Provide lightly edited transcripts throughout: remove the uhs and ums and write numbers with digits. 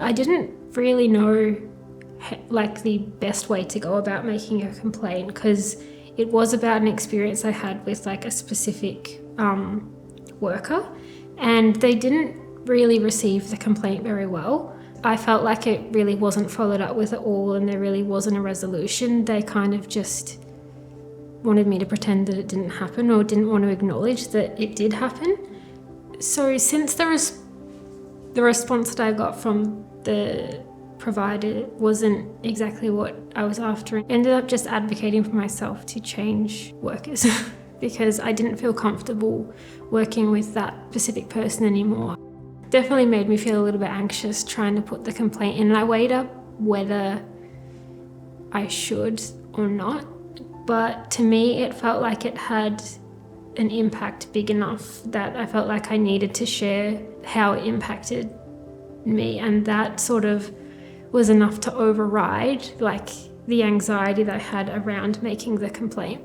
I didn't really know like the best way to go about making a complaint, because it was about an experience I had with like a specific worker, and they didn't really receive the complaint very well. I felt like it really wasn't followed up with at all, and there really wasn't a resolution. They kind of just wanted me to pretend that it didn't happen, or didn't want to acknowledge that it did happen. So since the response that I got from the provider wasn't exactly what I was after, I ended up just advocating for myself to change workers because I didn't feel comfortable working with that specific person anymore. Definitely made me feel a little bit anxious trying to put the complaint in, and I weighed up whether I should or not. But to me, it felt like it had an impact big enough that I felt like I needed to share how it impacted me, and that sort of was enough to override like the anxiety that I had around making the complaint.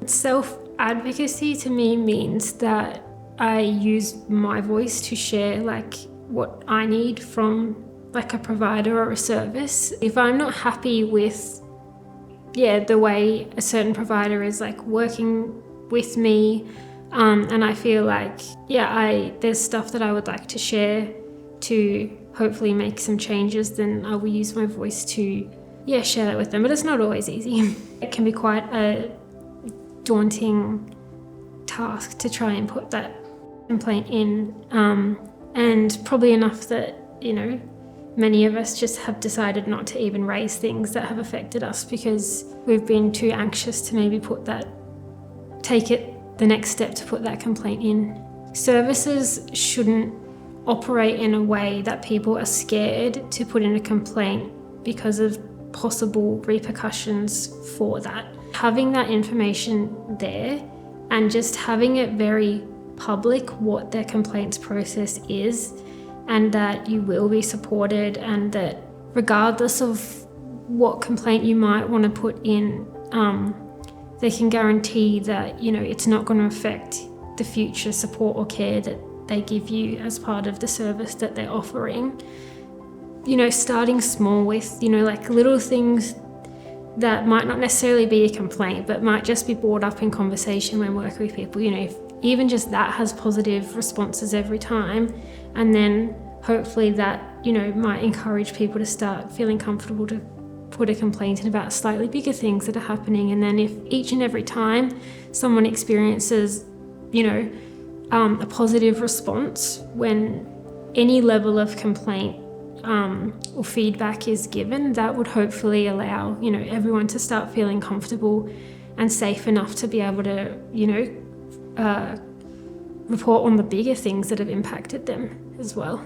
Self-advocacy to me means that I use my voice to share like what I need from like a provider or a service. If I'm not happy with the way a certain provider is like working with me, and I feel like there's stuff that I would like to share to hopefully make some changes, then I will use my voice to share that with them. But it's not always easy. It can be quite a daunting task to try and put that complaint in, and probably enough that many of us just have decided not to even raise things that have affected us because we've been too anxious to maybe take it the next step to put that complaint in. Services shouldn't operate in a way that people are scared to put in a complaint because of possible repercussions for that. Having that information there and just having it very public what their complaints process is, and that you will be supported, and that regardless of what complaint you might want to put in, they can guarantee that it's not going to affect the future support or care that they give you as part of the service that they're offering. Starting small with like little things that might not necessarily be a complaint but might just be brought up in conversation when working with people. If even just that has positive responses every time, and then hopefully that might encourage people to start feeling comfortable to put a complaint in about slightly bigger things that are happening. And then if each and every time someone experiences a positive response when any level of complaint or feedback is given, that would hopefully allow everyone to start feeling comfortable and safe enough to be able to report on the bigger things that have impacted them as well.